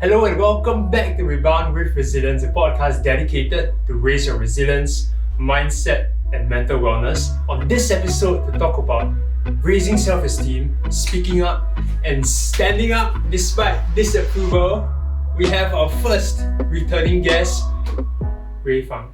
Hello and welcome back to Rebound with Resilience, a podcast dedicated to raise your resilience, mindset, and mental wellness. On this episode, to talk about raising self-esteem, speaking up, and standing up despite disapproval, we have our first returning guest, Fung.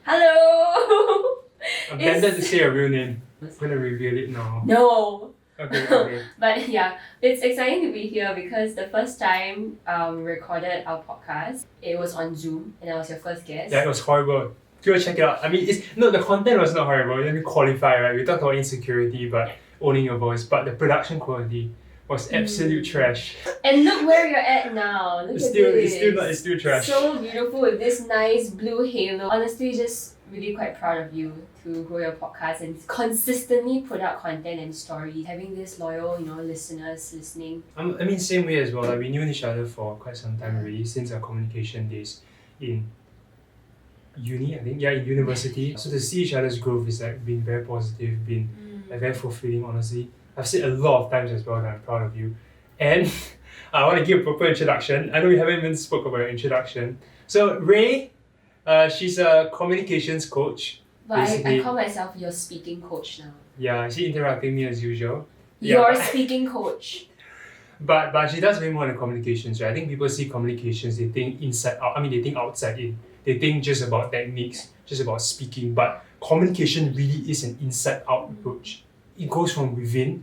Hello! I'm tempted to say your real name. I'm going to reveal it now. No! Okay. But yeah, it's exciting to be here because the first time we recorded our podcast, it was on Zoom and I was your first guest. Yeah, it was horrible. Go check it out. I mean, the content was not horrible. Let me qualify, right? We talked about insecurity, but owning your voice, but the production quality was absolute trash. And look where you're at now. Look It's at this. it's still trash. So beautiful with this nice blue halo. Honestly, just really quite proud of you to grow your podcast and consistently put out content and stories. Having this loyal, listeners listening. I mean, same way as well. Like, we knew each other for quite some time already, since our communication days in uni, I think. Yeah, in university. So to see each other's growth is like been very positive, been like very fulfilling, honestly. I've said a lot of times as well that I'm proud of you. And I want to give a proper introduction. I know we haven't even spoke about your introduction. So Ray, she's a communications coach. But I call myself your speaking coach now. Yeah, she's interrupting me as usual. Your speaking coach. But she does way more than communications, right? I think people see communications, they think inside out. I mean, they think outside in. They think just about techniques, just about speaking. But communication really is an inside out approach. It goes from within.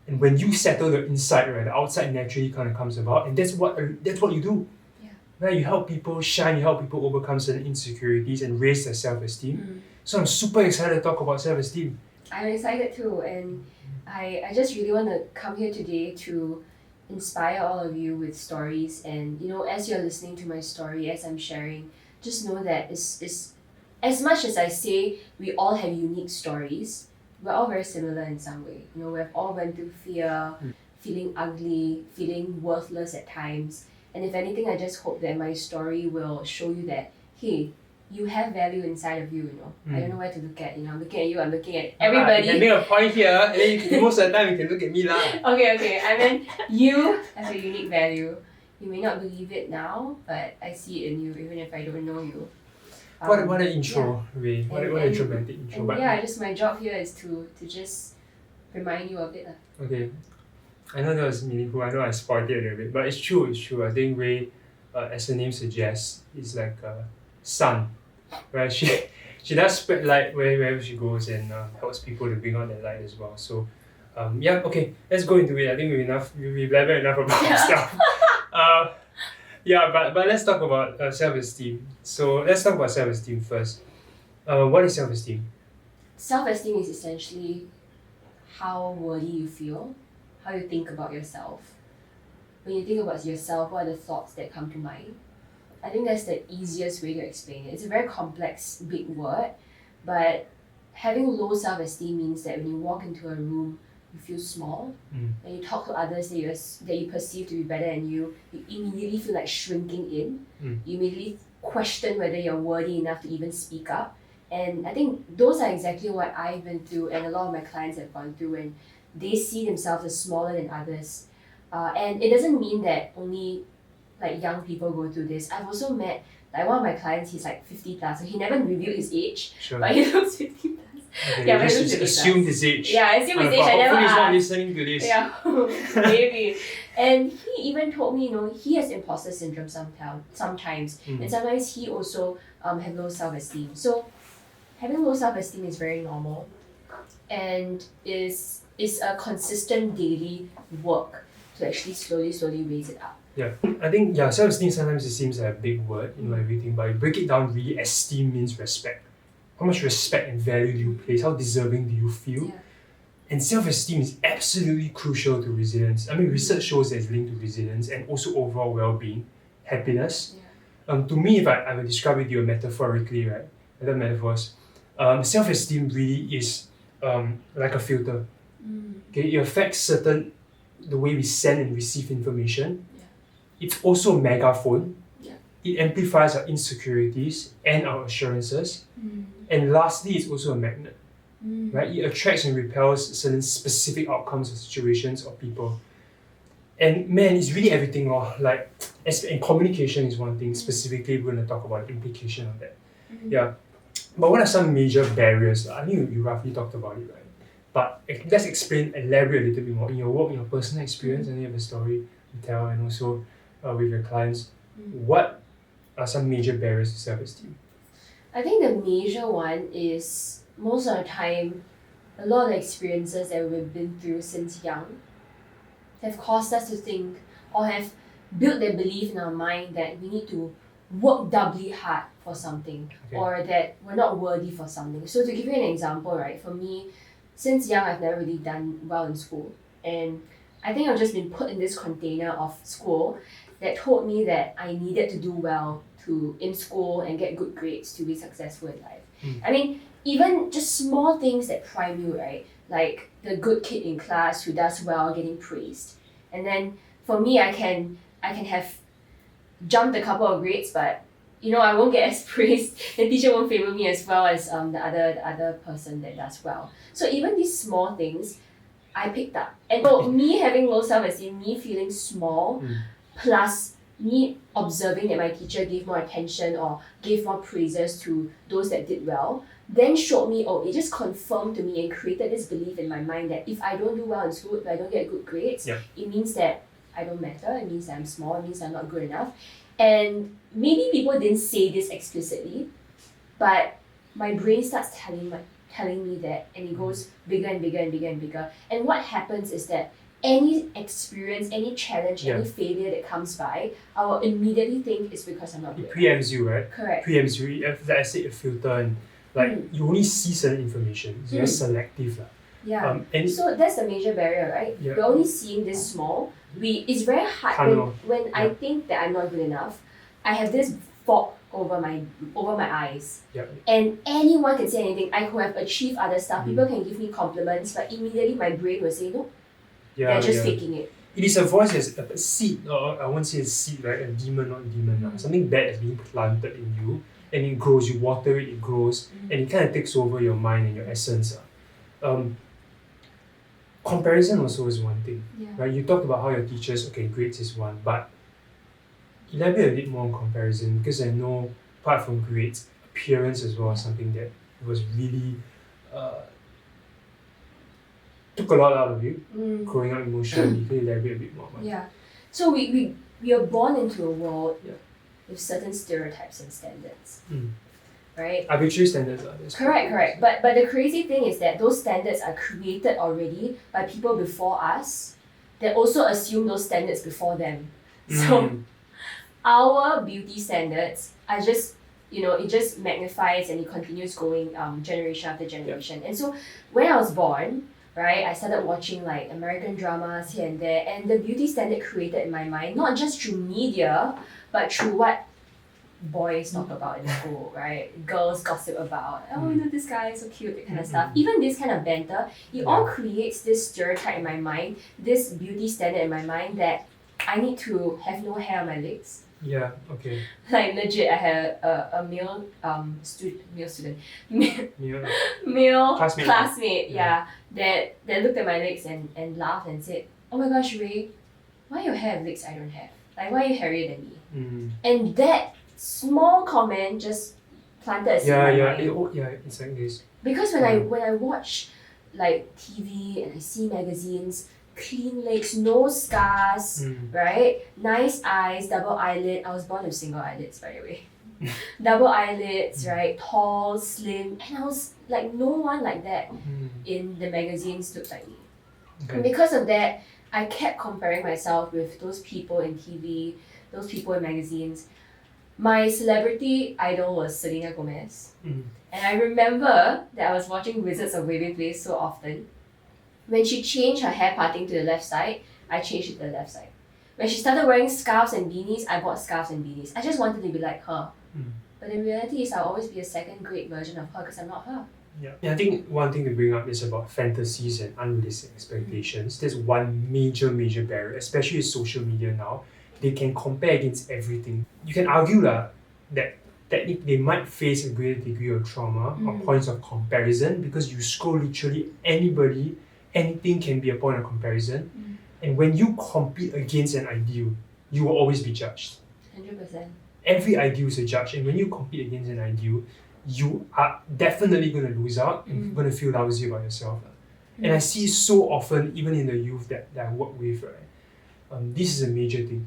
And when you settle the inside, right, the outside naturally kind of comes about. And that's what you do. Yeah. Right? You help people shine, you help people overcome certain insecurities and raise their self-esteem. So I'm super excited to talk about self-esteem. I'm excited too, and I just really want to come here today to inspire all of you with stories. And as you're listening to my story, as I'm sharing, just know that it's as much as I say we all have unique stories, we're all very similar in some way. We've all went through fear, feeling ugly, feeling worthless at times. And if anything, I just hope that my story will show you that, hey, you have value inside of you, I don't know where to look at, I'm looking at you, I'm looking at everybody. You can make a point here, and then most of the time you can look at me lah. Okay, I mean, you have a unique value. You may not believe it now, but I see it in you, even if I don't know you. What an intro, Ray. What a dramatic intro. Just my job here is to just remind you of it. Okay. I know that was meaningful. I know I spoiled it a little bit, but it's true. I think Ray, as the name suggests, is like a sun. Right? She does spread light wherever she goes and helps people to bring out that light as well. So, okay, let's go into it. I think we blabbered enough about stuff. But let's talk about self-esteem. So let's talk about self-esteem first. What is self-esteem? Self-esteem is essentially how worthy you feel, how you think about yourself. When you think about yourself, what are the thoughts that come to mind? I think that's the easiest way to explain it. It's a very complex, big word, but having low self-esteem means that when you walk into a room, you feel small. When you talk to others that you perceive to be better than you immediately feel like shrinking in. You immediately question whether you're worthy enough to even speak up. And I think those are exactly what I've been through and a lot of my clients have gone through, and they see themselves as smaller than others. And it doesn't mean that only like young people go through this. I've also met like one of my clients, he's like 50 plus, so he never revealed his age, but he looks 50 plus. Okay, Yeah, just assumed his age. Yeah, I assumed his age. I never Hopefully he's not asked. listening to this. Yeah, maybe. And he even told me, he has imposter syndrome sometimes. And sometimes he also have low self-esteem. So having low self-esteem is very normal and is a consistent daily work to actually slowly raise it up. Yeah, I think self-esteem sometimes it seems like a big word, everything, but you break it down really, esteem means respect. How much respect and value do you place? How deserving do you feel? Yeah. And self-esteem is absolutely crucial to resilience. I mean, research shows that it's linked to resilience and also overall well-being, happiness. Yeah. To me, if I would describe it to you metaphorically, right? Other metaphors, self-esteem really is like a filter. Okay, it affects the way we send and receive information. It's also a megaphone. It amplifies our insecurities and our assurances. And lastly, it's also a magnet. Right? It attracts and repels certain specific outcomes of situations or people. And man, it's really everything. Like And communication is one thing. Specifically, we're going to talk about the implication of that. Mhm. Yeah. But what are some major barriers? I think you roughly talked about it, right? But let's elaborate a little bit more in your work, in your personal experience, and you have a story to tell, and also with your clients. What are some major barriers to self-esteem? I think the major one is most of the time, a lot of the experiences that we've been through since young have caused us to think or have built that belief in our mind that we need to work doubly hard for something Okay. or that we're not worthy for something. So to give you an example, right, for me, since young I've never really done well in school. And I think I've just been put in this container of school that told me that I needed to do well in school and get good grades to be successful in life. I mean, even just small things that prime you, right? Like the good kid in class who does well getting praised. And then for me, I can have jumped a couple of grades, but I won't get as praised. The teacher won't favor me as well as the other person that does well. So even these small things, I picked up. And so me having low self-esteem, me feeling small, plus me observing that my teacher gave more attention or gave more praises to those that did well, then showed me, it just confirmed to me and created this belief in my mind that if I don't do well in school, if I don't get good grades, it means that I don't matter, it means that I'm small, it means I'm not good enough. And maybe people didn't say this explicitly, but my brain starts telling me that, and it goes bigger and bigger and bigger and bigger. And what happens is that any experience, any challenge, any failure that comes by, I will immediately think it's because I'm not good It preempts you, right? Correct. Preempts you. Like I said, a filter, and you only see certain information. It's very selective. Yeah. And so that's the major barrier, right? Yeah. We're only seeing this small. It's very hard when I think that I'm not good enough. I have this fog over my eyes. Yeah. And anyone can say anything. I could have achieved other stuff. People can give me compliments, but immediately my brain will say, no, they're just faking it. It is a voice as a seed, or I won't say a seed, right? A demon, not demon. Something bad is being planted in you, and it grows. You water it, it grows, and it kind of takes over your mind and your essence. Comparison also is one thing, right? You talked about how your teachers, grades is one, but elaborate a bit more on comparison, because I know apart from grades, appearance as well is something that was really took a lot out of you growing up emotionally. Can you elaborate a bit more about that? So we are born into a world with certain stereotypes and standards. Right? Arbitrary standards are this. Correct. But the crazy thing is that those standards are created already by people before us that also assume those standards before them. So our beauty standards are just, it just magnifies and it continues going generation after generation. And so when I was born, right, I started watching like American dramas here and there, and the beauty standard created in my mind, not just through media, but through what boys talk about in school, right? Girls gossip about, this guy is so cute, that kind of stuff. Even this kind of banter, it all creates this stereotype in my mind, this beauty standard in my mind that I need to have no hair on my legs. Yeah, okay. Like legit, I had a male classmate, that looked at my legs and laughed and said, "Oh my gosh, Ray, why your hair have legs I don't have? Like, why are you hairier than me?" And that small comment just planted a seed in my mind. It's like this. Because when I watch like TV and I see magazines, clean legs, no scars, right? Nice eyes, double eyelid. I was born with single eyelids, by the way. Double eyelids, right? Tall, slim, and I was like, no one like that in the magazines looked like me. Okay. And because of that, I kept comparing myself with those people in TV, those people in magazines. My celebrity idol was Selena Gomez. And I remember that I was watching Wizards of Waverly Place so often. When she changed her hair parting to the left side, I changed it to the left side. When she started wearing scarves and beanies, I bought scarves and beanies. I just wanted to be like her. But the reality is I'll always be a second-grade version of her because I'm not her. Yeah, I think one thing to bring up is about fantasies and unrealistic expectations. There's one major barrier, especially with social media now. They can compare against everything. You can argue that they might face a greater degree of trauma or points of comparison because you scroll literally anything can be a point of comparison. And when you compete against an ideal, you will always be judged. 100%. Every ideal is a judge, and when you compete against an ideal, you are definitely going to lose out and you're going to feel lousy about yourself. And I see so often, even in the youth that I work with, right? This is a major thing.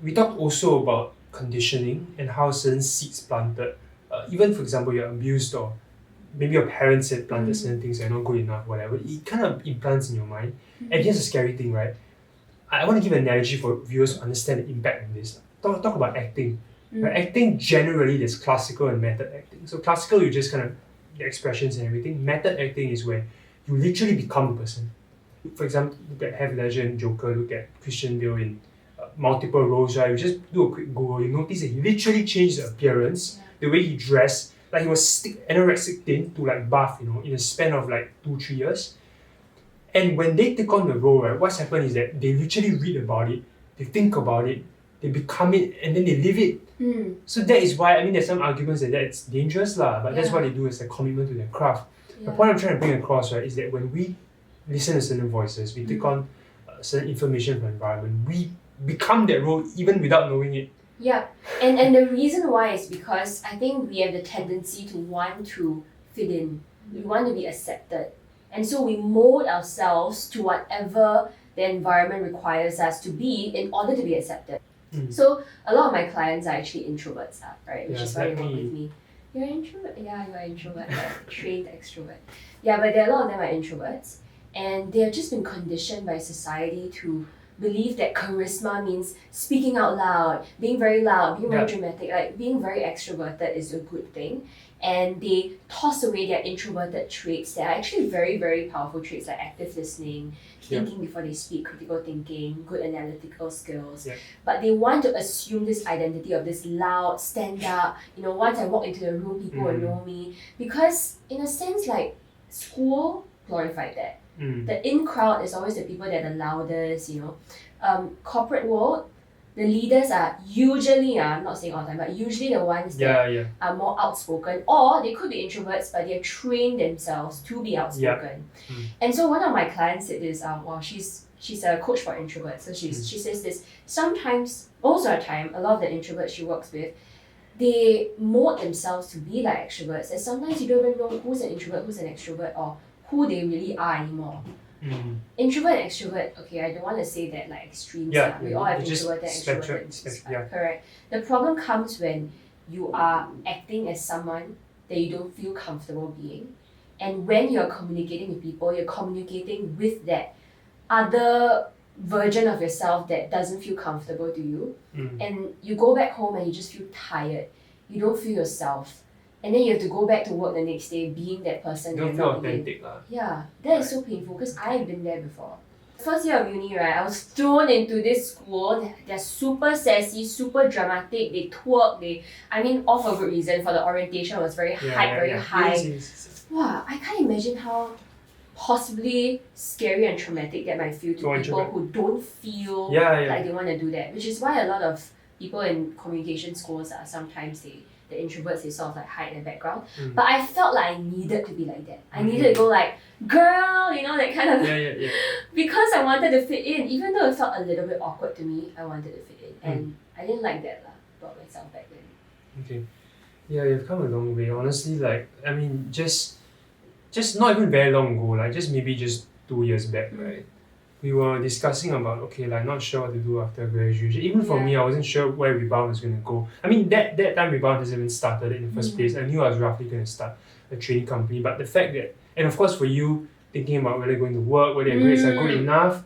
We talked also about conditioning and how certain seeds planted, even for example, you're abused or maybe your parents had planted certain things that are not good enough, whatever, it kind of implants in your mind. And here's a scary thing, right? I want to give an analogy for viewers to understand the impact of this. Talk about acting. Right? Acting generally, there's classical and method acting. So classical, you just kind of the expressions and everything. Method acting is where you literally become the person. For example, look at Heath Ledger and Joker, look at Christian Bale in multiple roles, right? You just do a quick Google, you notice that he literally changed the appearance, the way he dressed, like he was anorexic thin to like buff, in a span of like 2-3 years. And when they take on the role, right, what's happened is that they literally read about it, they think about it, they become it, and then they live it. So that is why, there's some arguments that that's dangerous, but that's what they do as a commitment to their craft. The point I'm trying to bring across, right, is that when we listen to certain voices, we take on certain information from the environment, we become that role even without knowing it. Yeah, and the reason why is because I think we have the tendency to want to fit in. We want to be accepted. And so we mold ourselves to whatever the environment requires us to be in order to be accepted. So a lot of my clients are actually introverts, right? Which is why they work with me. You're an introvert? Yeah, you're an introvert, like trained extrovert. Yeah, but a lot of them are introverts, and they have just been conditioned by society to believe that charisma means speaking out loud, being very dramatic, like being very extroverted is a good thing. And they toss away their introverted traits that are actually very, very powerful traits like active listening, thinking before they speak, critical thinking, good analytical skills. But they want to assume this identity of this loud, stand up, once I walk into the room, people will know me. Because in a sense, like school glorified that. The in crowd is always the people that are the loudest, corporate world, the leaders are usually, I'm not saying all the time, but usually the ones that are more outspoken, or they could be introverts, but they've trained themselves to be outspoken. And so one of my clients said this, she's a coach for introverts, so she says this, sometimes, most of the time, a lot of the introverts she works with, they mold themselves to be like extroverts, and sometimes you don't even know who's an introvert, who's an extrovert, or who they really are anymore. Introvert and extrovert, okay, I don't want to say that like extremes. We all have introverted and extroverted. Correct. The problem comes when you are acting as someone that you don't feel comfortable being. And when you're communicating with people, you're communicating with that other version of yourself that doesn't feel comfortable to you. And you go back home and you just feel tired. You don't feel yourself. And then you have to go back to work the next day being that person. Don't feel authentic. Yeah, that is so painful because I've been there before. First year of uni, right, I was thrown into this school. They're super sassy, super dramatic. They twerk. All for good reason. For the orientation was very high. Wow, I can't imagine how possibly scary and traumatic that might feel to people who don't feel like they want to do that. Which is why a lot of people in communication schools are sometimes the introverts, they sort of like hide in the background. But I felt like I needed to be like that. I needed to go like, girl, that kind of because I wanted to fit in. Even though it felt a little bit awkward to me, I wanted to fit in. And I didn't like that about myself back then. Okay. Yeah, you've come a long way. Honestly, just not even very long ago, like just 2 years back, right? We were discussing about, not sure what to do after graduation. Even for me, I wasn't sure where Rebound was going to go. That time Rebound hasn't even started in the first place. I knew I was roughly going to start a training company, but the fact that, and of course for you, thinking about whether going to work, whether your grades are good enough,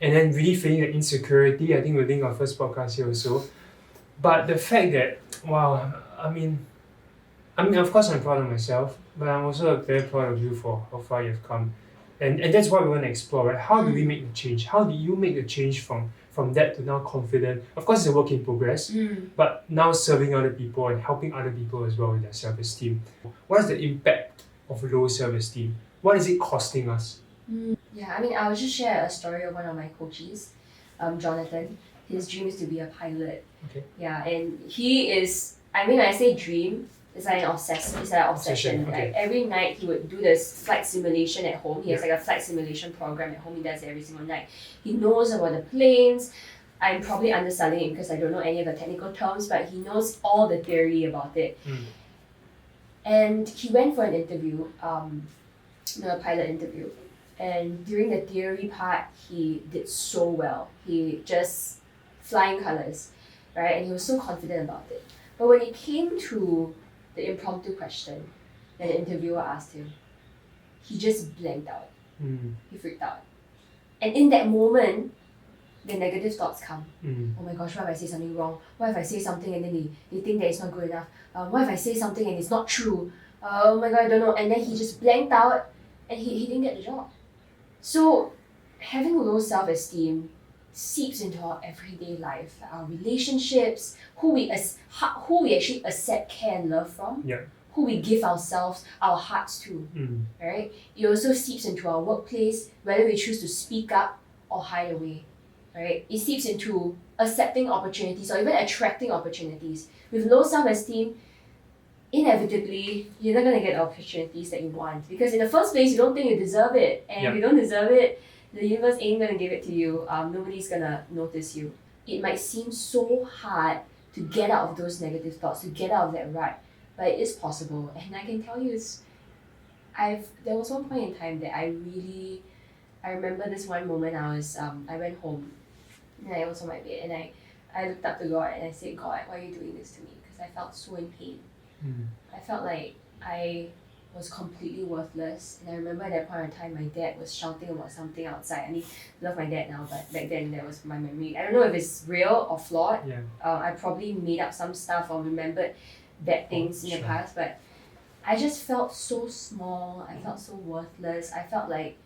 and then really feeling the insecurity, I think we're doing our first podcast here also. But the fact that, wow, of course I'm proud of myself, but I'm also very proud of you for how far you've come. And that's what we want to explore, right? How do we make the change? How do you make the change from that to now confident? Of course, it's a work in progress, but now serving other people and helping other people as well with their self-esteem. What is the impact of low self-esteem? What is it costing us? I will just share a story of one of my coaches, Jonathan. His dream is to be a pilot. Okay. Yeah, and he is, when I say dream, it's like an obsession. Okay. Like every night he would do this flight simulation at home. He has like a flight simulation program at home. He does it every single night. He knows about the planes, I'm probably underselling it because I don't know any of the technical terms, but he knows all the theory about it. And he went for an interview, a pilot interview. And during the theory part, he did so well. He just flying colors, right? And he was so confident about it. But when it came to the impromptu question that the interviewer asked him, he just blanked out. He freaked out. And in that moment, the negative thoughts come. Oh my gosh, what if I say something wrong? What if I say something and then they think that it's not good enough? What if I say something and it's not true? Oh my god, I don't know. And then he just blanked out and he didn't get the job. So having low self-esteem seeps into our everyday life, our relationships, who we actually accept, care, and love from, who we give ourselves, our hearts to, right? It also seeps into our workplace, whether we choose to speak up or hide away, right? It seeps into accepting opportunities or even attracting opportunities. With low self-esteem, inevitably, you're not going to get opportunities that you want because in the first place, you don't think you deserve it. And if you don't deserve it, the universe ain't going to give it to you. Nobody's going to notice you. It might seem so hard to get out of those negative thoughts, to get out of that rut, but it is possible. And I can tell you, there was one point in time that I remember this one moment. I went home and I was on my bed and I looked up to God and I said, God, why are you doing this to me? Because I felt so in pain. I felt like I was completely worthless. And I remember at that point in time, my dad was shouting about something outside. I mean, I love my dad now, but back then that was my memory. I don't know if it's real or flawed. I probably made up some stuff or remembered bad things in the past, but I just felt so small. I felt so worthless. I felt like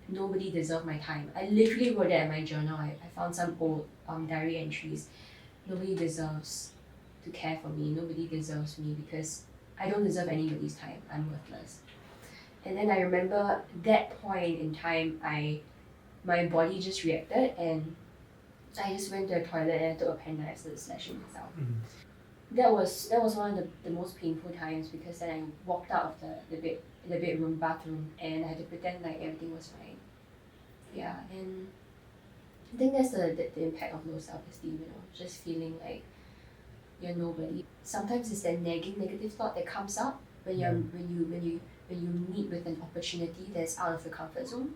nobody deserved my time. I literally wrote that in my journal. I found some old diary entries. Nobody deserves to care for me. Nobody deserves me because I don't deserve anybody's time. I'm worthless. And then I remember that point in time, my body just reacted and I just went to the toilet and I took a pen and I started slashing myself. That was one of the most painful times because then I walked out of the bedroom, bathroom, and I had to pretend like everything was fine. Yeah, and I think that's the impact of low self-esteem, just feeling like you're nobody. Sometimes it's that nagging negative thought that comes up when you meet with an opportunity that's out of your comfort zone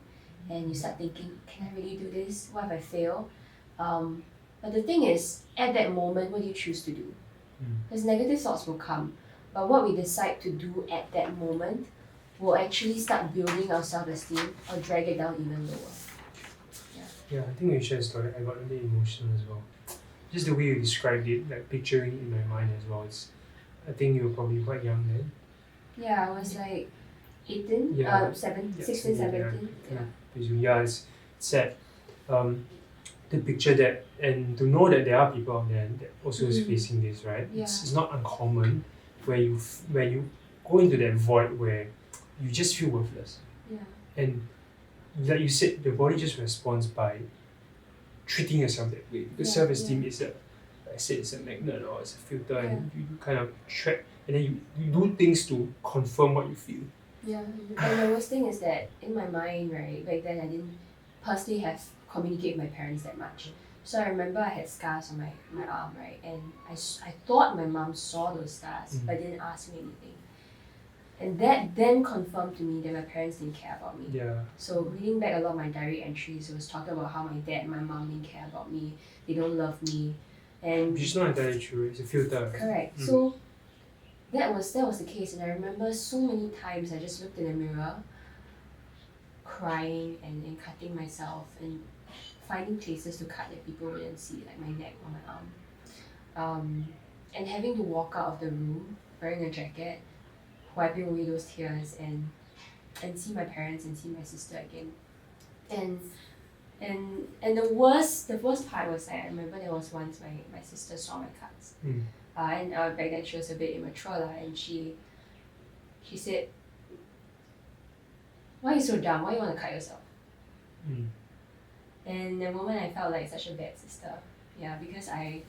and you start thinking, can I really do this? What if I fail? But the thing is, at that moment, what do you choose to do? Because negative thoughts will come, but what we decide to do at that moment will actually start building our self-esteem or drag it down even lower. Yeah, I think when you share a story, I got a bit emotional as well. Just the way you described it, like picturing it in my mind as well. I think you were probably quite young then. Yeah, I was like 18, 16, 17. Yeah, it's sad. To picture that and to know that there are people out there that also is facing this, right? It's not uncommon where you go into that void where you just feel worthless. And like you said, the body just responds by treating yourself that way. Because self-esteem is like I said, it's a magnet or it's a filter and you kind of track and then you do things to confirm what you feel. Yeah, and the worst thing is that in my mind, right, back then I didn't personally have communicate with my parents that much. So I remember I had scars on my arm, right, and I thought my mom saw those scars but didn't ask me anything. And that then confirmed to me that my parents didn't care about me. So reading back a lot of my diary entries, it was talking about how my dad and my mom didn't care about me, they don't love me. And which is not entirely true, it's a filter. Correct. So that was the case, and I remember so many times I just looked in the mirror crying and cutting myself and finding places to cut that people wouldn't see, like my neck or my arm. And having to walk out of the room wearing a jacket, wiping away those tears and see my parents and see my sister again. And the worst part was that I remember there was once my sister saw my cuts. And back then she was a bit immature and she said, why are you so dumb? Why you want to cut yourself? And the moment I felt like such a bad sister. Yeah, because I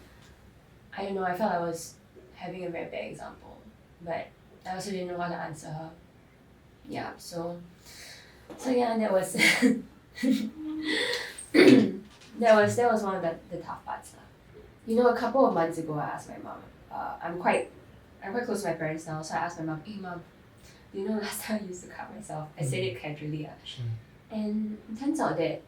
don't know, I felt I was having a very bad example. But I also didn't know how to answer her. Yeah, so yeah, that was that was one of the tough parts. You know, a couple of months ago, I asked my mom. I'm quite close to my parents now, so I asked my mom, "Hey, mom, do you know last time I used to cut myself?" I said it casually, Sure. and it turns out that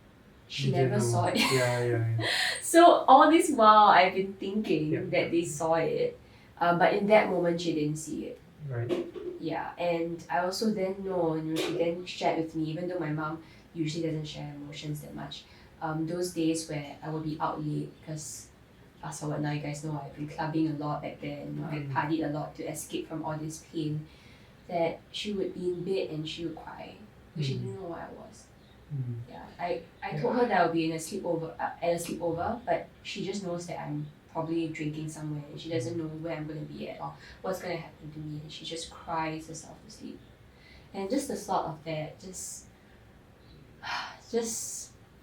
she You didn't never know. saw it. Yeah. So all this while, I've been thinking Yeah. that they saw it, but in that moment, she didn't see it. Right. Yeah, and I also then know, she then shared with me, even though my mom usually doesn't share emotions that much. Those days where I would be out late because fast forward now, you guys know I've been clubbing a lot back then. I partied a lot to escape from all this pain. That she would be in bed and she would cry, but she didn't know where I was. Yeah, I told her that I would be in a sleepover at a sleepover, but she just knows that I'm probably drinking somewhere and she doesn't know where I'm gonna be at or what's gonna happen to me, and she just cries herself to sleep. And just the thought of that just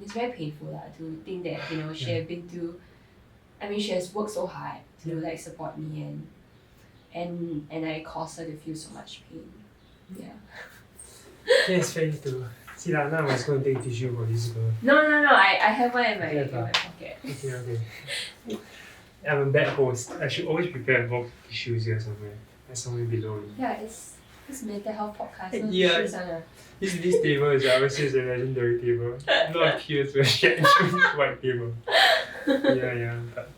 it's very painful to think that she had been through. I mean, she has worked so hard to support me, and I caused her to feel so much pain. Yeah. Yes, fair to. See now I was going to take tissue for this girl. No. I have one in my pocket. Okay. I'm a bad host. I should always prepare a box of tissues here somewhere. There's somewhere below. Yeah, it's mental health podcast. No Yeah. tissues on a- This table is obviously a legendary table. A lot of tears were shed on this white table. Yeah. But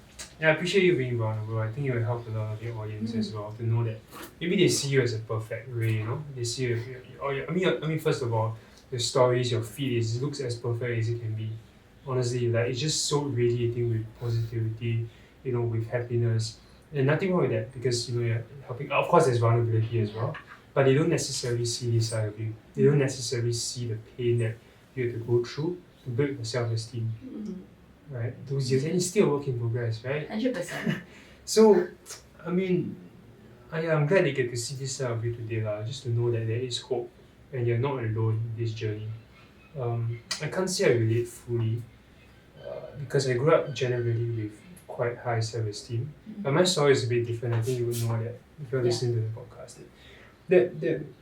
I appreciate you being vulnerable. I think it will help a lot of your audience as well to know that maybe they see you as a perfect way, They see you. I mean, first of all, the stories, your feed looks as perfect as it can be. Honestly, like it's just so radiating with positivity, with happiness, and nothing wrong with that because you're helping. Of course, there's vulnerability as well, but they don't necessarily see this side of you. They don't necessarily see the pain that you have to go through to build your self-esteem. Right, those years, and it's still a work in progress, right? 100%. So, I mean, I'm glad they get to see this side of you today, just to know that there is hope and you're not alone in this journey. I can't say I relate fully because I grew up generally with quite high self-esteem, but my story is a bit different. I think you would know that if you're listening to the podcast.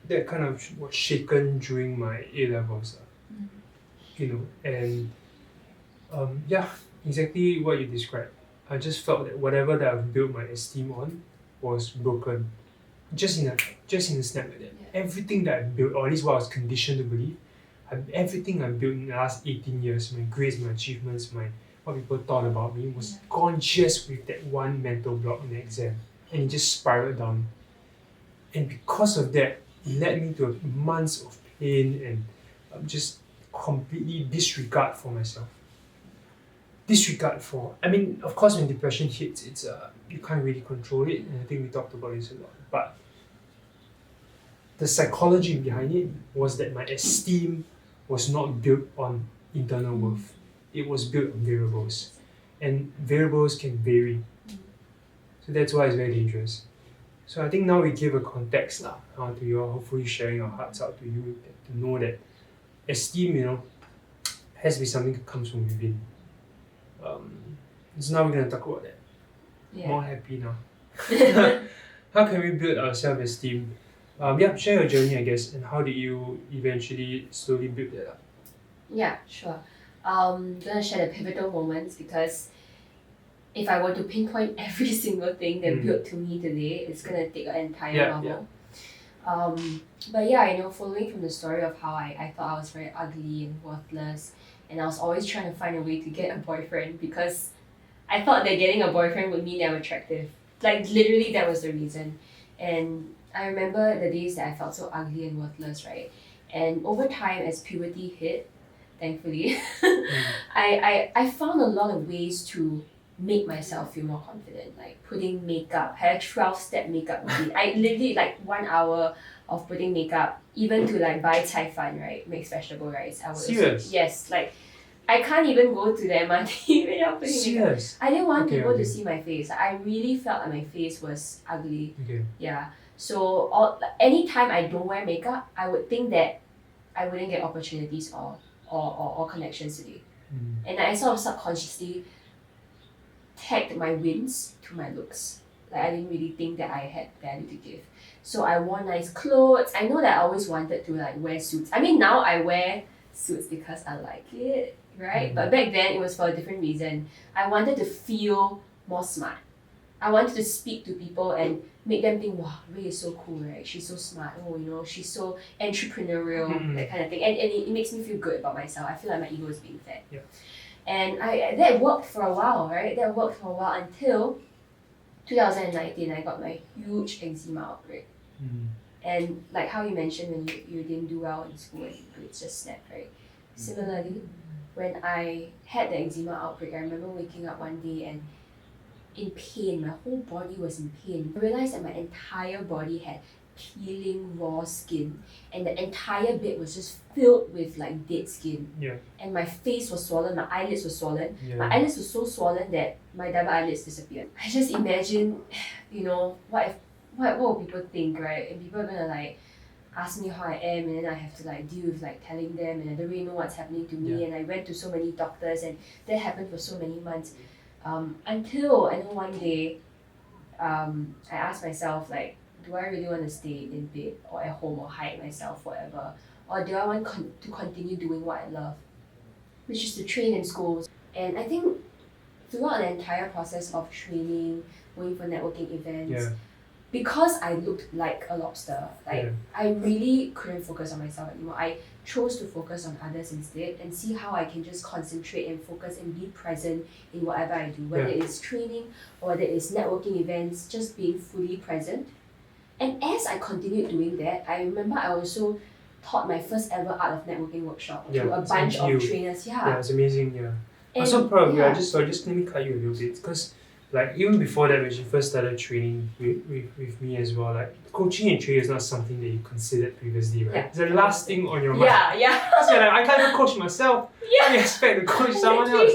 That kind of was shaken during my A-levels, and exactly what you described. I just felt that whatever that I've built my esteem on was broken. Just in a snap like that. Yeah. Everything that I built, or at least what I was conditioned to believe, everything I built in the last 18 years, my grades, my achievements, what people thought about me was gone just with that one mental block in the exam. And it just spiraled down. And because of that, it led me to months of pain and just completely disregard for myself. Of course, when depression hits, it's you can't really control it, and I think we talked about this a lot. But the psychology behind it was that my esteem was not built on internal worth. It was built on variables, and variables can vary. So that's why it's very dangerous. So I think now we give a context to you all, hopefully sharing our hearts out to you to know that esteem, has to be something that comes from within. So now we're going to talk about that. More happy now. How can we build our self-esteem? Share your journey, I guess, and how did you eventually slowly build that up? Yeah, sure. I'm gonna share the pivotal moments because if I were to pinpoint every single thing that built to me today, it's gonna take an entire novel. But following from the story of how I thought I was very ugly and worthless, and I was always trying to find a way to get a boyfriend because I thought that getting a boyfriend would mean that I'm attractive. Like literally that was the reason. And I remember the days that I felt so ugly and worthless, right? And over time as puberty hit, thankfully, I found a lot of ways to make myself feel more confident, like putting makeup. I had a 12-step makeup routine. I literally 1 hour of putting makeup, even to buy cai fan, right? Mixed vegetable rice. I would Serious? Yes, I can't even go to the MRT without putting makeup. Serious? I didn't want people to see my face. I really felt like my face was ugly. Okay. Yeah. So anytime I don't wear makeup, I would think that I wouldn't get opportunities or connections today. And I sort of subconsciously tagged my wins to my looks. I didn't really think that I had value to give. So I wore nice clothes. I know that I always wanted to wear suits. I mean now I wear suits because I like it. right? But back then it was for a different reason. I wanted to feel more smart. I wanted to speak to people and make them think, wow, Ray is so cool, right? She's so smart. Oh, she's so entrepreneurial, that kind of thing. And it makes me feel good about myself. I feel like my ego is being fed. Yeah. And that worked for a while, right? That worked for a while until 2019, I got my huge eczema outbreak. And like how you mentioned when you didn't do well in school and grades just snapped, right? Similarly, when I had the eczema outbreak, I remember waking up one day and in pain, my whole body was in pain. I realized that my entire body had peeling raw skin and the entire bed was just filled with like dead skin. Yeah. And my face was swollen, my eyelids were swollen. Yeah. My eyelids were so swollen that my double eyelids disappeared. I just imagine, what will people think, right? And people are gonna like ask me how I am, and then I have to like deal with like telling them, and I don't really know what's happening to me. Yeah. And I went to so many doctors, and that happened for so many months. Until I know one day, I asked myself like, do I really want to stay in bed or at home or hide myself forever? Or do I want to continue doing what I love, which is to train in schools? And I think throughout the entire process of training, going for networking events, because I looked like a lobster, I really couldn't focus on myself anymore. I chose to focus on others instead and see how I can just concentrate and focus and be present in whatever I do, whether it's training or whether it's networking events, just being fully present. And as I continued doing that, I remember I also taught my first ever art of networking workshop to a bunch of trainers. Yeah, it's amazing. Yeah, I'm And so proud of you. Just let me cut you a little bit, because like even before that, when she first started training with me as well, like coaching and training is not something that you considered previously, right? Yeah. It's the last thing on your mind. Yeah. Because you're like, I can't even coach myself. How do you expect to coach someone else?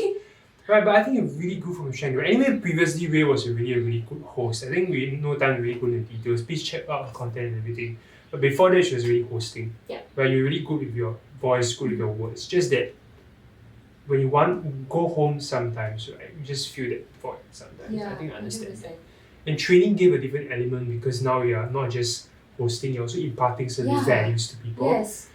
Right, but I think it really grew from strength. Anyway, previously Ray was a really good host. I think we no time to really go into details. Please check out the content and everything. But before that, she was really hosting. Yeah. Where you're really good with your voice, good with your words. Just that when you go home sometimes, right, you just feel that void sometimes. Yeah, I think I understand 100%. that. And training gave a different element because now you are not just hosting, you're also imparting certain values to people. Yes.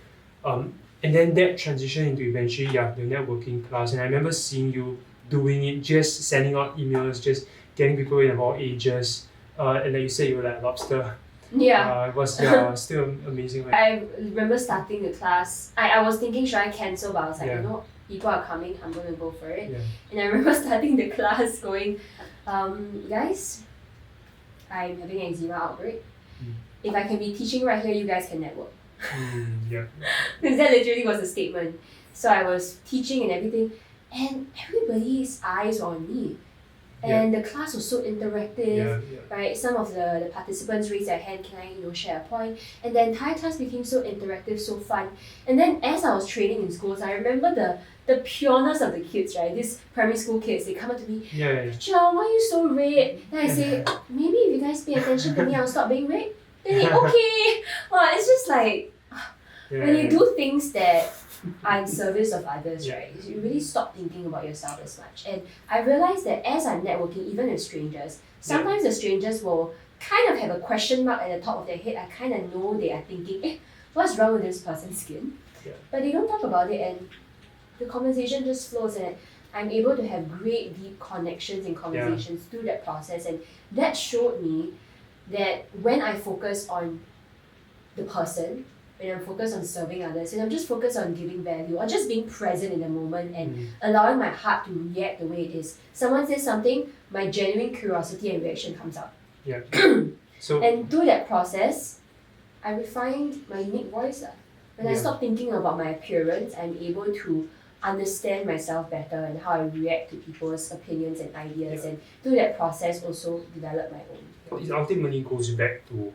And then that transition into eventually the networking class. And I remember seeing you doing it, just sending out emails, just getting people in of all ages. And like you said, you were like a lobster. Yeah. It was still amazing. Like, I remember starting the class. I was thinking, should I cancel? But I was like, people are coming, I'm going to go for it. Yeah. And I remember starting the class going, guys, I'm having an eczema outbreak. If I can be teaching right here, you guys can network. Yeah. Because that literally was a statement. So I was teaching and everything, and everybody's eyes were on me. And the class was so interactive, right? Some of the participants raised their hand, can I share a point? And the entire class became so interactive, so fun. And then as I was training in schools, I remember the pureness of the kids, right? These primary school kids, they come up to me, John, why are you so red? Then I say, maybe if you guys pay attention to me, I'll stop being red. Then they, okay. Well, it's just like, when you do things that are in service of others, right? You really stop thinking about yourself as much. And I realized that as I'm networking, even with strangers, sometimes the strangers will kind of have a question mark at the top of their head. I kind of know they are thinking, what's wrong with this person's skin? But they don't talk about it, and the conversation just flows, and I'm able to have great deep connections and conversations through that process. And that showed me that when I focus on the person, when I'm focused on serving others, and I'm just focused on giving value or just being present in the moment and allowing my heart to react the way it is. Someone says something, my genuine curiosity and reaction comes out. Yeah. And through that process, I refined my unique voice. When I stop thinking about my appearance, I'm able to understand myself better and how I react to people's opinions and ideas, and through that process also develop my own. It ultimately goes back to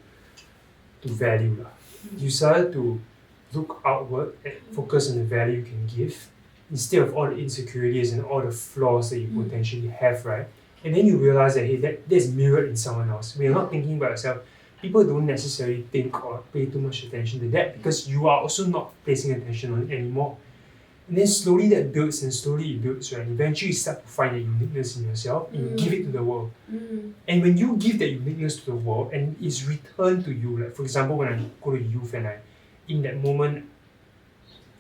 value. You started to look outward and focus on the value you can give instead of all the insecurities and all the flaws that you potentially have, right? And then you realize that, hey, that's mirrored in someone else. When you're not thinking about yourself, people don't necessarily think or pay too much attention to that because you are also not placing attention on it anymore. And then slowly that builds and slowly it builds, right? And eventually you start to find that uniqueness in yourself and you give it to the world. And when you give that uniqueness to the world and it's returned to you, like for example, when I go to youth and I, in that moment,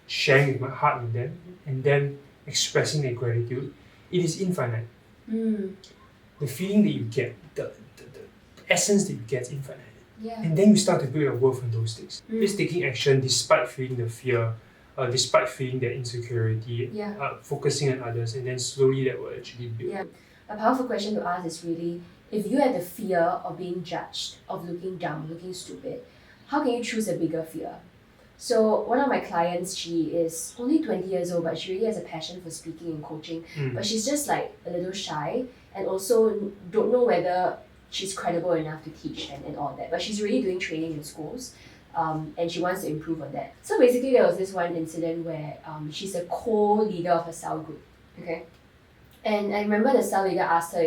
sharing with my heart with them and then expressing their gratitude, it is infinite. The feeling that you get, the essence that you get is infinite. Yeah. And then you start to build your worth on those things. Just taking action despite feeling the fear, despite feeling that insecurity, focusing on others, and then slowly that will actually build. Yeah. A powerful question to ask is really, if you had the fear of being judged, of looking dumb, looking stupid, how can you choose a bigger fear? So one of my clients, she is only 20 years old, but she really has a passion for speaking and coaching. But she's just like a little shy, and also don't know whether she's credible enough to teach and all that. But she's really doing training in schools, and she wants to improve on that. So basically, there was this one incident where she's a co-leader of a cell group. Okay, and I remember the cell leader asked her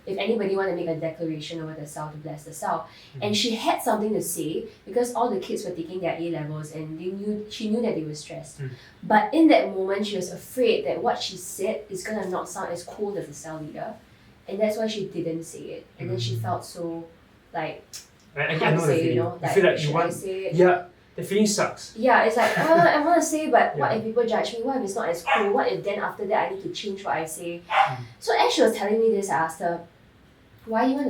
if anybody want to make a declaration over the cell to bless the cell. And she had something to say because all the kids were taking their A-levels and she knew that they were stressed. But in that moment, she was afraid that what she said is going to not sound as cool as the cell leader. And that's why she didn't say it. And then she felt so like, I know the feeling. You feel like you want, the feeling sucks. Yeah, it's like, I want to say, but what if people judge me? What if it's not as cool? What if then after that I need to change what I say? So as she was telling me this, I asked her, why do you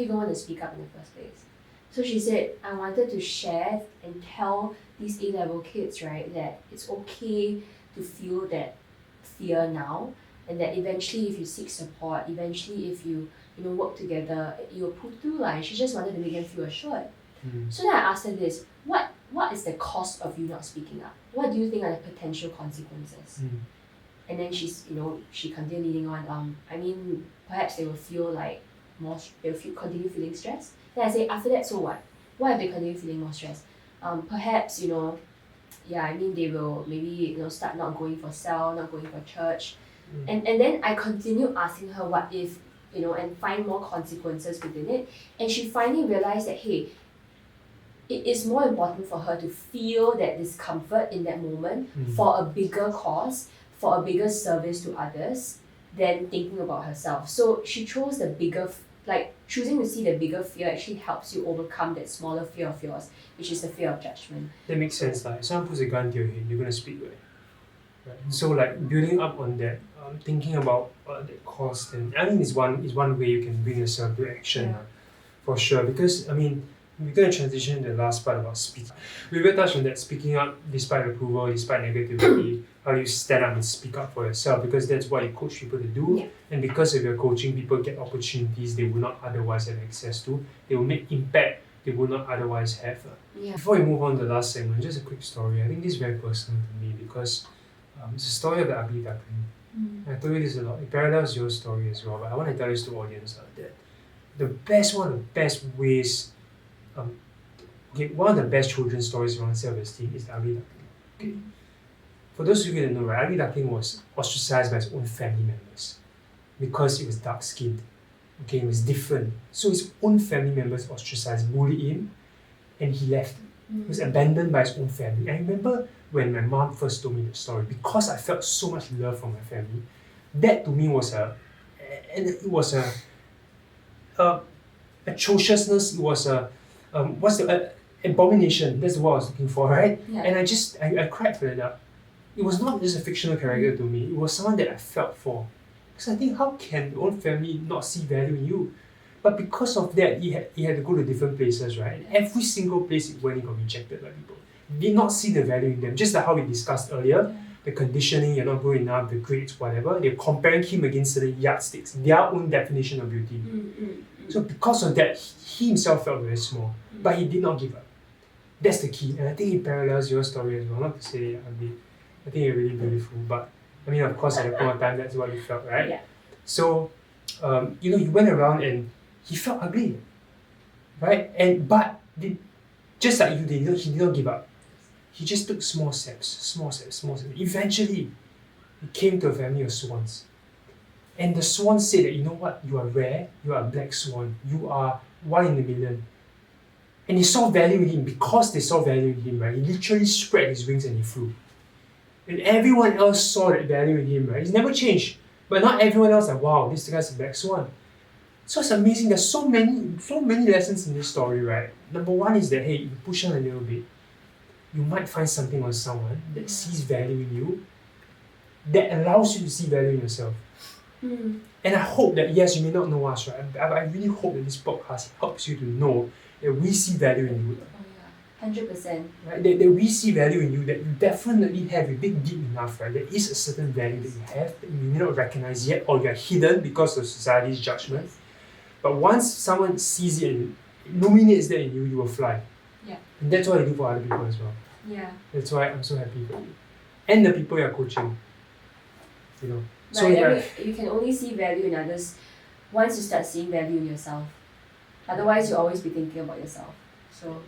even want to speak up in the first place? So she said, I wanted to share and tell these A-level kids, right, that it's okay to feel that fear now, and that eventually if you seek support, eventually if you work together, you'll pull through. And she just wanted to make them feel assured. So then I asked her this, what is the cost of you not speaking up? What do you think are the potential consequences? And then she continued leading on, perhaps they will feel like continue feeling stressed. Then I say, after that, so what? What if they continue feeling more stressed? Perhaps, they will maybe, start not going for cell, not going for church. And then I continue asking her what if, and find more consequences within it. And she finally realized that, hey, it is more important for her to feel that discomfort in that moment for a bigger cause, for a bigger service to others, than thinking about herself. So she chose the bigger, choosing to see the bigger fear actually helps you overcome that smaller fear of yours, which is the fear of judgment. That makes sense. Like, if someone puts a gun to your head, you're going to speak, right? So like building up on that, thinking about the cost, and is one way you can bring yourself to action, for sure. Because we're going to transition to the last part about speaking. We will touch on that, speaking up despite approval, despite negativity, how you stand up and speak up for yourself, because that's what you coach people to do. And because of your coaching, people get opportunities they would not otherwise have access to. They will make impact they would not otherwise have. Before we move on to the last segment, just a quick story. I think this is very personal to me because it's a story of the ugly duckling. I told you this a lot. It parallels your story as well, but I want to tell this to the audience that one of the best ways one of the best children's stories around self-esteem is the ugly duckling. For those of you that know, right, ugly duckling was ostracized by his own family members because he was dark-skinned. It was different. So his own family members ostracized, bullied him, and he left. He was abandoned by his own family. I remember when my mom first told me the story, because I felt so much love from my family, that to me was atrociousness. It was abomination. That's what I was looking for, right? And I cried for that. It was not just a fictional character to me. It was someone that I felt for. Because I think, how can your own family not see value in you? But because of that, he had to go to different places, right? And every single place he went, he got rejected by people. He did not see the value in them. Just like how we discussed earlier, the conditioning, you're not good enough, the grades, whatever. They're comparing him against the yardsticks, their own definition of beauty. So because of that, he himself felt very small. But he did not give up. That's the key. And I think it parallels your story as well. Not to say ugly. I think it's really beautiful. But of course, at that point of time, that's what you felt, right? So, he went around and he felt ugly, right? Just like you did, he did not give up. He just took small steps. Eventually, he came to a family of swans. And the swans said that, you know what, you are rare, you are a black swan, you are one in a million. And they saw value in him. Because they saw value in him, right, he literally spread his wings and he flew. And everyone else saw that value in him, right? He's never changed. But not everyone else like, wow, this guy's a black swan. So it's amazing. There's so many lessons in this story, right? Number one is that, hey, you push on a little bit, you might find something on someone that sees value in you, that allows you to see value in yourself. Mm. And I hope that, yes, you may not know us, right? I really hope that this podcast helps you to know that we see value in you. Oh yeah, 100%. Right? That we see value in you, that you definitely have, you dig deep enough, right? There is a certain value that you have that you may not recognize yet, or you are hidden because of society's judgment. But once someone sees it and illuminates that in you, you will fly. Yeah. And that's what I do for other people as well. Yeah. That's why I'm so happy for you. And the people you're coaching. You know. So Right, you can only see value in others once you start seeing value in yourself. Otherwise, you'll always be thinking about yourself. So,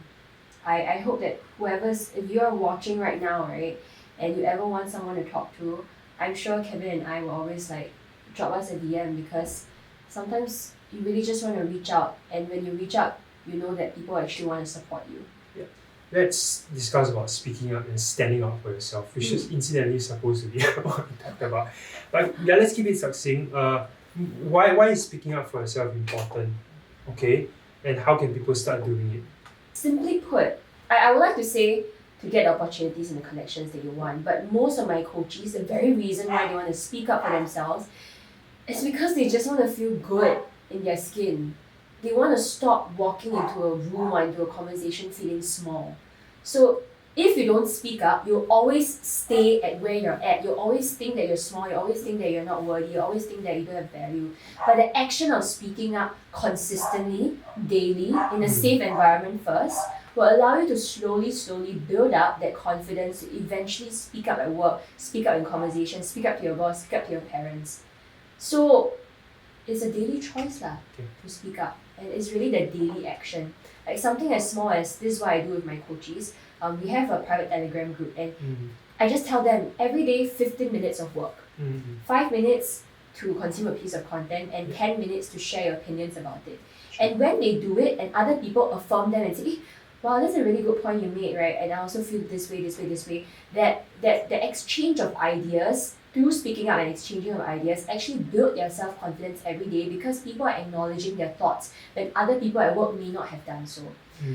I hope that if you're watching right now, right, and you ever want someone to talk to, I'm sure Kevin and I will always drop us a DM, because sometimes you really just want to reach out, and when you reach out, you know that people actually want to support you. Let's discuss about speaking up and standing up for yourself, which is incidentally supposed to be what we talked about. But yeah, let's keep it succinct. Why is speaking up for yourself important? Okay, and how can people start doing it? Simply put, I would like to say to get the opportunities and the connections that you want, but most of my coaches, the very reason why they want to speak up for themselves is because they just want to feel good in their skin. They want to stop walking into a room or into a conversation feeling small. So if you don't speak up, you'll always stay at where you're at. You'll always think that you're small. You always think that you're not worthy. You always think that you don't have value. But the action of speaking up consistently, daily, in a safe environment first, will allow you to slowly build up that confidence to eventually speak up at work, speak up in conversation, speak up to your boss, speak up to your parents. So it's a daily choice to speak up. And it's really the daily action. Like something as small as, this is what I do with my coaches. We have a private Telegram group, and I just tell them every day 15 minutes of work. 5 minutes to consume a piece of content, and 10 minutes to share your opinions about it. And when they do it and other people affirm them and say, wow, that's a really good point you made, right? And I also feel this way, that the exchange of ideas through speaking up and exchanging of ideas actually build their self-confidence every day, because people are acknowledging their thoughts when other people at work may not have done so.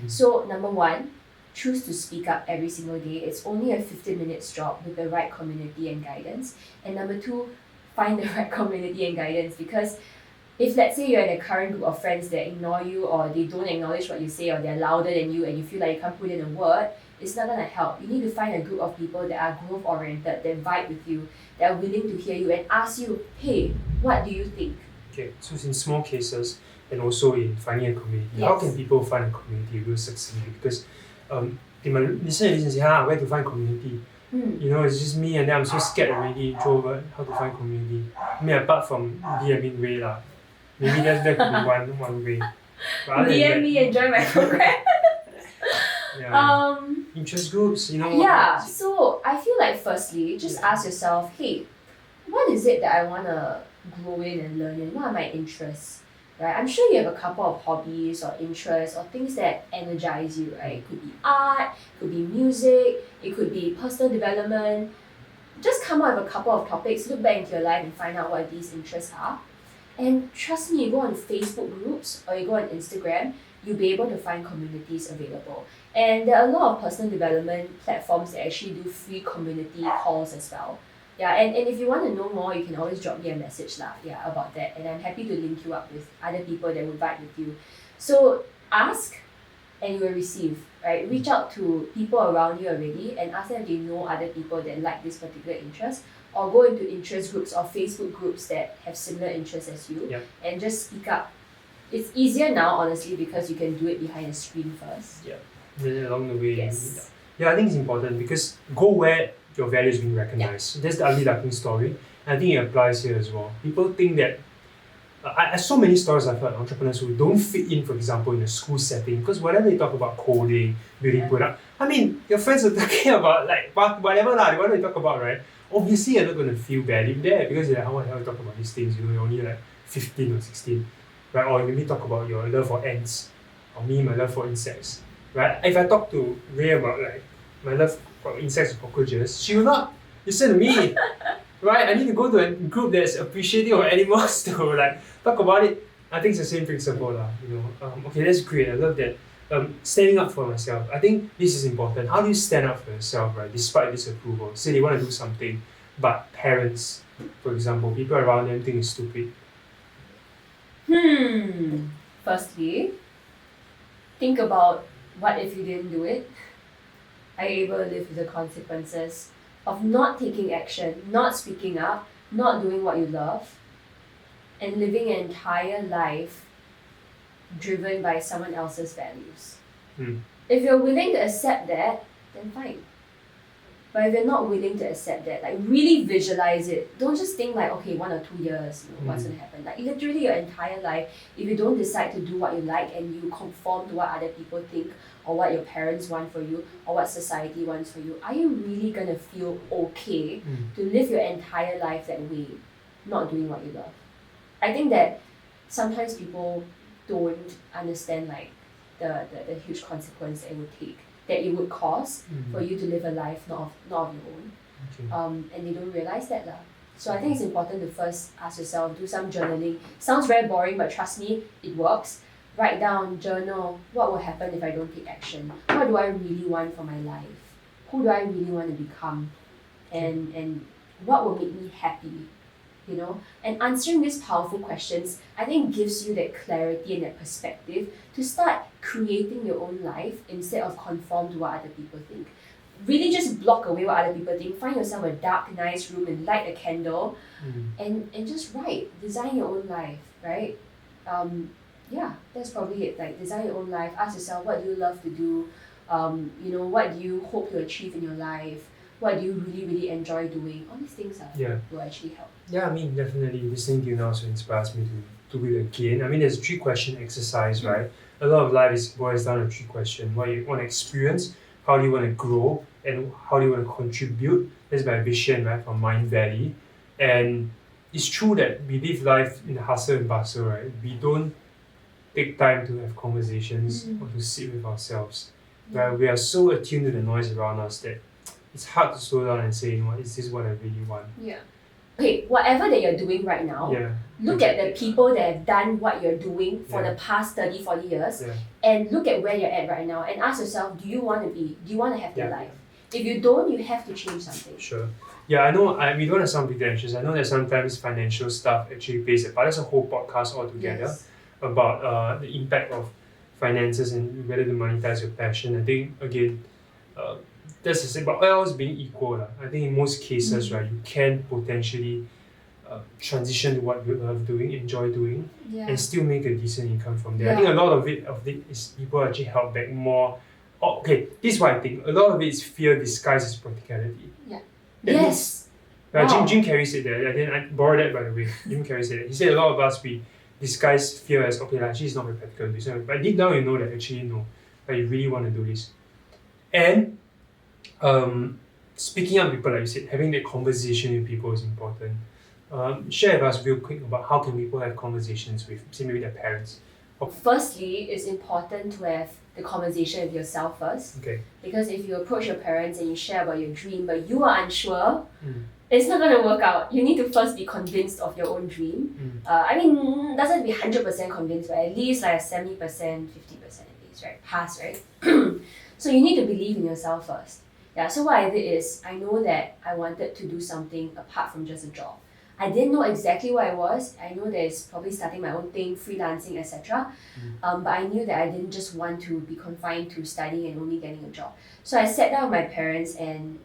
So number one, choose to speak up every single day. It's only a 15 minutes job with the right community and guidance. And number two, find the right community and guidance, because if let's say you're in a current group of friends that ignore you, or they don't acknowledge what you say, or they're louder than you and you feel like you can't put in a word, it's not going to help. You need to find a group of people that are growth oriented, that vibe with you, that are willing to hear you and ask you, hey, what do you think? Okay, so in small cases and also in finding a community, Yes. how can people find a community real succinctly? Because they might listen and say, where to find community? You know, it's just me and then I'm so scared already, introvert, how to find community. I mean, apart from DMing Ray lah. Maybe that could be one way. But other than DM that, me and join my program. interest groups, you know. Yeah, so I feel like firstly, just ask yourself, hey, what is it that I want to grow in and learn in? What are my interests? Right? I'm sure you have a couple of hobbies or interests or things that energize you, right? It could be art, it could be music, it could be personal development. Just come up with a couple of topics, look back into your life and find out what these interests are. And trust me, you go on Facebook groups or you go on Instagram, you'll be able to find communities available. And there are a lot of personal development platforms that actually do free community calls as well. Yeah, and if you want to know more, you can always drop me a message about that. And I'm happy to link you up with other people that will vibe with you. So ask and you will receive, right? Reach out to people around you already and ask them if they know other people that like this particular interest, or go into interest groups or Facebook groups that have similar interests as you, and just speak up. It's easier now, honestly, because you can do it behind a screen first. Yeah, then along the way. Yes. Yeah, I think it's important because go where your value is being recognized. That's the ugly duckling story. And I think it applies here as well. People think that I so many stories I've heard of entrepreneurs who don't fit in, for example, in a school setting, because whatever they talk about coding, building product, I mean, your friends are talking about whatever they talk about, right? Obviously, you're not going to feel valued there because you're like, how the hell you talk about these things? You know, you're only like 15 or 16, right? Or maybe talk about your love for ants, or me, my love for insects, right? If I talk to Ray about like my love for insects and cockroaches, she will not listen to me, right? I need to go to a group that's appreciative of animals to like talk about it. I think it's the same principle, you know. Okay, that's great. I love that. Standing up for myself. I think this is important. How do you stand up for yourself, right? Despite disapproval. Say they want to do something, but parents, for example, people around them think it's stupid? Firstly, think about what if you didn't do it? Are you able to live with the consequences of not taking action, not speaking up, not doing what you love, and living an entire life driven by someone else's values? If you're willing to accept that, then fine. But if you're not willing to accept that, like really visualize it. Don't just think like, okay, 1 or 2 years, what's gonna happen. Like literally your entire life, if you don't decide to do what you like and you conform to what other people think or what your parents want for you or what society wants for you, are you really gonna feel okay to live your entire life that way, not doing what you love? I think that sometimes people don't understand like the huge consequence it would take, that it would cause for you to live a life not of your own. Okay. And they don't realize that lah. So I think it's important to first ask yourself, do some journaling. Sounds very boring, but trust me, it works. Write down, journal, what will happen if I don't take action? What do I really want for my life? Who do I really want to become? And what will make me happy? You know? And answering these powerful questions, I think gives you that clarity and that perspective to start creating your own life instead of conform to what other people think. Really just block away what other people think. Find yourself a dark, nice room and light a candle and just write. Design your own life, right? Yeah, that's probably it. Like design your own life. Ask yourself, what do you love to do? What do you hope to achieve in your life? What do you really, really enjoy doing? All these things will actually help. Yeah, I mean, definitely listening to you now also inspires me to do it again. I mean, there's a 3-question exercise, right? A lot of life boils down to 3 questions. What you want to experience, how do you want to grow, and how do you want to contribute? That's my vision, right, from Mind Valley. And it's true that we live life in the hustle and bustle, right? We don't take time to have conversations or to sit with ourselves. Right? We are so attuned to the noise around us that it's hard to slow down and say, is this what I really want? Yeah. Okay, whatever that you're doing right now, look at the people that have done what you're doing for the past 30, 40 years and look at where you're at right now and ask yourself, do you want to have that life? If you don't, you have to change something. Sure. Yeah, I know we don't want to sound pretentious. I know that sometimes financial stuff actually plays a part. That's a whole podcast altogether about the impact of finances and whether to monetize your passion. I think, again, that's the same, but all else being equal. I think in most cases, right, you can potentially transition to what you love doing, enjoy doing, and still make a decent income from there. I think a lot of it is people actually held back more. Oh, okay, this is what I think. A lot of it is fear disguised as practicality. Yeah. Yes. Jim Carrey said that. I borrowed that, by the way. Jim Carrey said that. He said a lot of us, we disguise fear as, okay, actually it's not very practical. But deep down you know that actually no, that you really want to do this. And speaking up with people, like you said, having that conversation with people is important. Share with us real quick about how can people have conversations with, say, maybe their parents. Firstly, it's important to have the conversation with yourself first. Okay. Because if you approach your parents and you share about your dream, but you are unsure, it's not going to work out. You need to first be convinced of your own dream. It doesn't have to be 100% convinced, but at least like 70%, 50% at least, right? Pass, right? So you need to believe in yourself first. Yeah, so what I did is, I know that I wanted to do something apart from just a job. I didn't know exactly what it was. I know that it's probably starting my own thing, freelancing, etc. But I knew that I didn't just want to be confined to studying and only getting a job. So I sat down with my parents and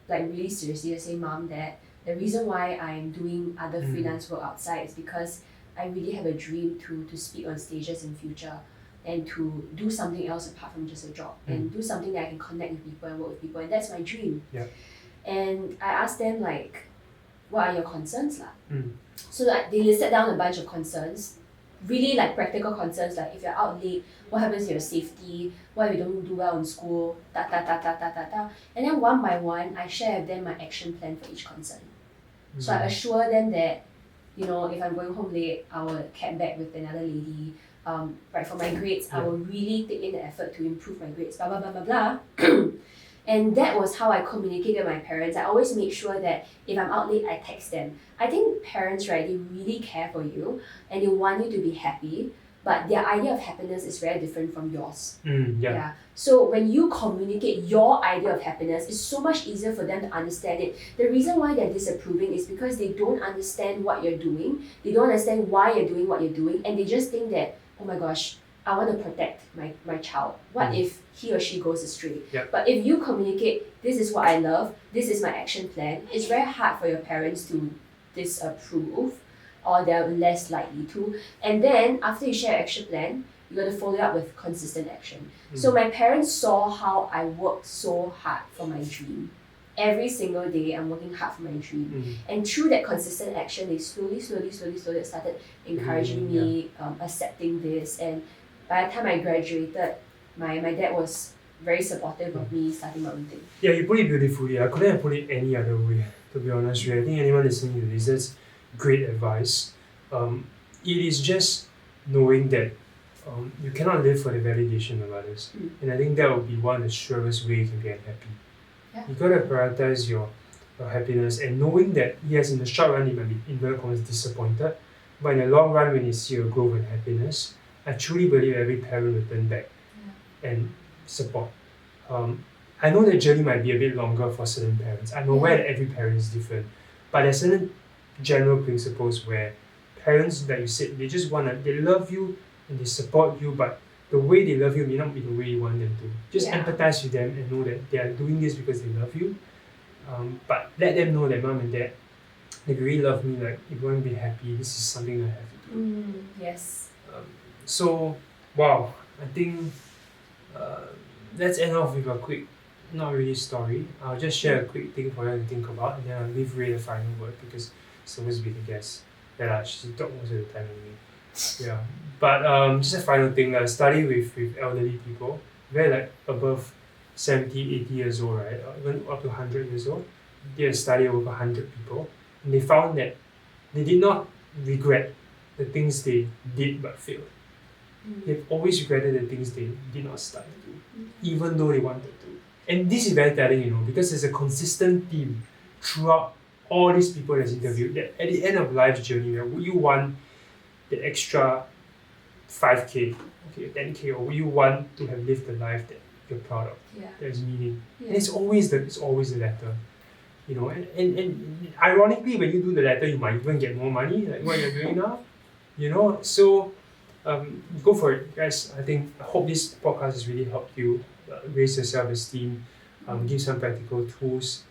like really seriously I say, Mom, Dad, the reason why I'm doing other freelance work outside is because I really have a dream to speak on stages in future and to do something else apart from just a job and do something that I can connect with people and work with people, and that's my dream. And I asked them like, what are your concerns lah? So like they listed down a bunch of concerns, really like practical concerns, like if you're out late, what happens to your safety? What if you don't do well in school? And then one by one, I share with them my action plan for each concern. So I assure them that, if I'm going home late, I will cab back with another lady. For my grades, I will really take in the effort to improve my grades, blah, blah, blah, blah, blah. And that was how I communicated with my parents. I always make sure that if I'm out late, I text them. I think parents, right, they really care for you and they want you to be happy. but their idea of happiness is very different from yours. Yeah. So when you communicate your idea of happiness, it's so much easier for them to understand it. The reason why they're disapproving is because they don't understand what you're doing. They don't understand why you're doing what you're doing, and they just think that, oh my gosh, I want to protect my child. What if he or she goes astray? Yep. But if you communicate, this is what I love, this is my action plan, it's very hard for your parents to disapprove, or they're less likely to. And then after you share action plan, you got to follow it up with consistent action. So my parents saw how I worked so hard for my dream. Every single day, I'm working hard for my dream. And through that consistent action, they slowly started encouraging me, accepting this. And by the time I graduated, my dad was very supportive of me starting my own thing. Yeah, you put it beautifully. I couldn't have put it any other way, to be honest with you. I think anyone listening to this, that's great advice. It is just knowing that you cannot live for the validation of others. And I think that would be one of the surest ways you can get happy. Yeah. You gotta prioritize your happiness, and knowing that yes, in the short run you might be in inverted commas disappointed, but in the long run when you see your growth and happiness, I truly believe every parent will turn back and support. I know the journey might be a bit longer for certain parents. I'm aware that every parent is different, but there's certain general principles where parents, like you said, they love you and they support you, but the way they love you may not be the way you want them to. Just empathize with them and know that they are doing this because they love you. But let them know that mom and dad, if you really love me, like if you want to be happy, this is something I have to do. Yes. So, wow, I think let's end off with a quick, not really story. I'll just share a quick thing for you to think about, and then I'll leave Ray the final word because it's supposed to be the guest. Yeah, she talk most of the time with me. Yeah, but just a final thing. Study with elderly people, they're like above 70, 80 years old, right? Even up to 100 years old. They had studied over 100 people, and they found that they did not regret the things they did but failed. They've always regretted the things they did not start to do, even though they wanted to. And this is very telling, because there's a consistent theme throughout all these people that's interviewed, that at the end of life's journey, would you want the extra 5K, 10K, or would you want to have lived the life that you're proud of? There's meaning. And it's always the latter. And ironically, when you do the latter, you might even get more money, like what you're doing now. So go for it, guys. I hope this podcast has really helped you raise your self-esteem, give some practical tools.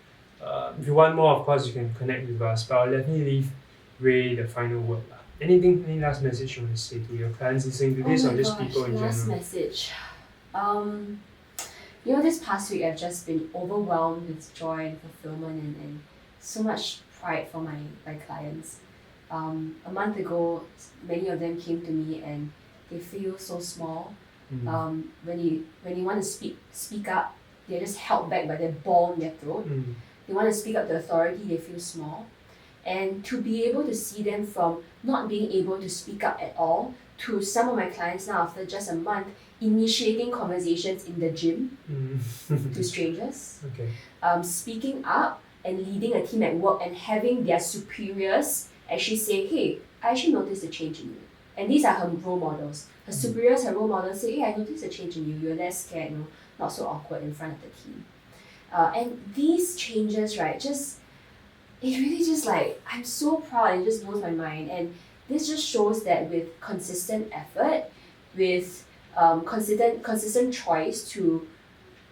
If you want more, of course, you can connect with us, but I'll definitely leave Ray the final word. Any last message you want to say to your clients listening to this, or just people in general? Last message. This past week I've just been overwhelmed with joy and fulfillment and so much pride for my clients. A month ago, many of them came to me and they feel so small. When you want to speak up, they're just held back by the ball in their throat. They want to speak up to authority, they feel small. And to be able to see them from not being able to speak up at all to some of my clients now after just a month initiating conversations in the gym to strangers, speaking up and leading a team at work and having their superiors actually say, hey, I actually noticed a change in you. And these are her role models. Her superiors, her role models say, hey, I noticed a change in you. You're less scared, not so awkward in front of the team. And these changes, right, it really just I'm so proud, it just blows my mind. And this just shows that with consistent effort, with consistent choice to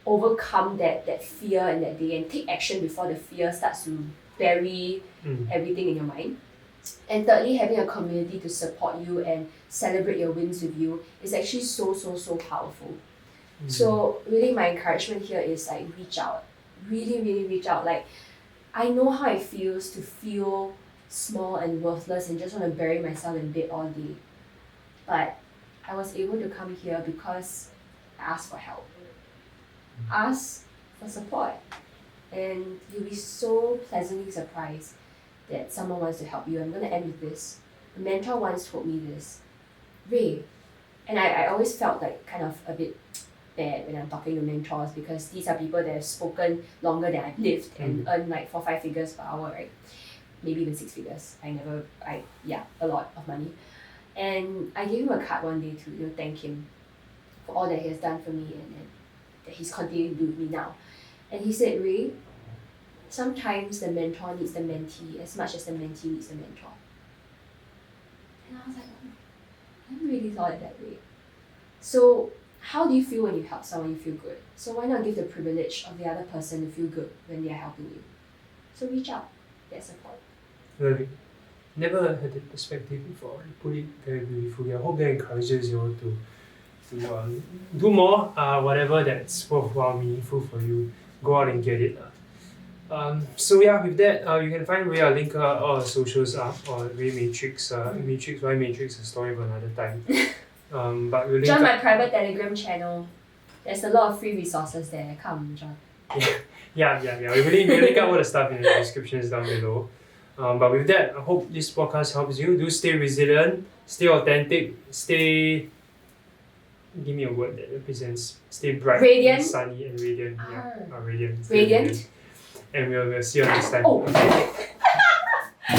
overcome that fear in that day and take action before the fear starts to bury everything in your mind. And thirdly, having a community to support you and celebrate your wins with you is actually so powerful. So really my encouragement here is reach out. Really, really reach out. I know how it feels to feel small and worthless and just want to bury myself in bed all day. But I was able to come here because I asked for help. Ask for support. And you'll be so pleasantly surprised that someone wants to help you. I'm going to end with this. A mentor once told me this. Ray, and I always felt kind of a bit bad when I'm talking to mentors because these are people that have spoken longer than I've lived and earn 4-5 figures per hour, right? Maybe even 6 figures. A lot of money. And I gave him a card one day to thank him for all that he has done for me and that he's continuing to do with me now. And he said, Ray, sometimes the mentor needs the mentee as much as the mentee needs the mentor. And I was like, oh, I never really thought it that way. So how do you feel when you help someone you feel good? So why not give the privilege of the other person to feel good when they are helping you? So reach out, get support. Really? Never had that perspective before. You put it very beautifully. I hope that encourages you all to do more, whatever that's worthwhile, meaningful for you. Go out and get it. So yeah, with that, you can find Ray. I'll link all our socials up or Ray Matrix. Why Matrix? A story for another time. But we'll link Join up. my private Telegram channel. There's a lot of free resources there. Come, join. Yeah. We'll link up all the stuff in the descriptions down below. But with that, I hope this podcast helps you. Do stay resilient, stay authentic, stay. Give me a word that represents. Stay bright, Radiant. and sunny, and radiant. Yeah, radiant. Stay Radiant. And we'll see you next time. Oh. Okay.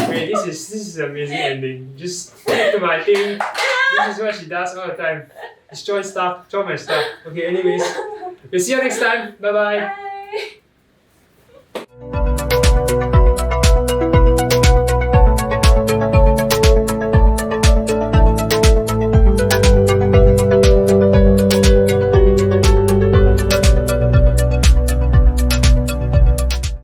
Wait, this is an amazing ending. Just stick to my thing. This is what she does all the time. Just join my stuff. Okay, anyways. We'll see you next time. Bye bye. Bye.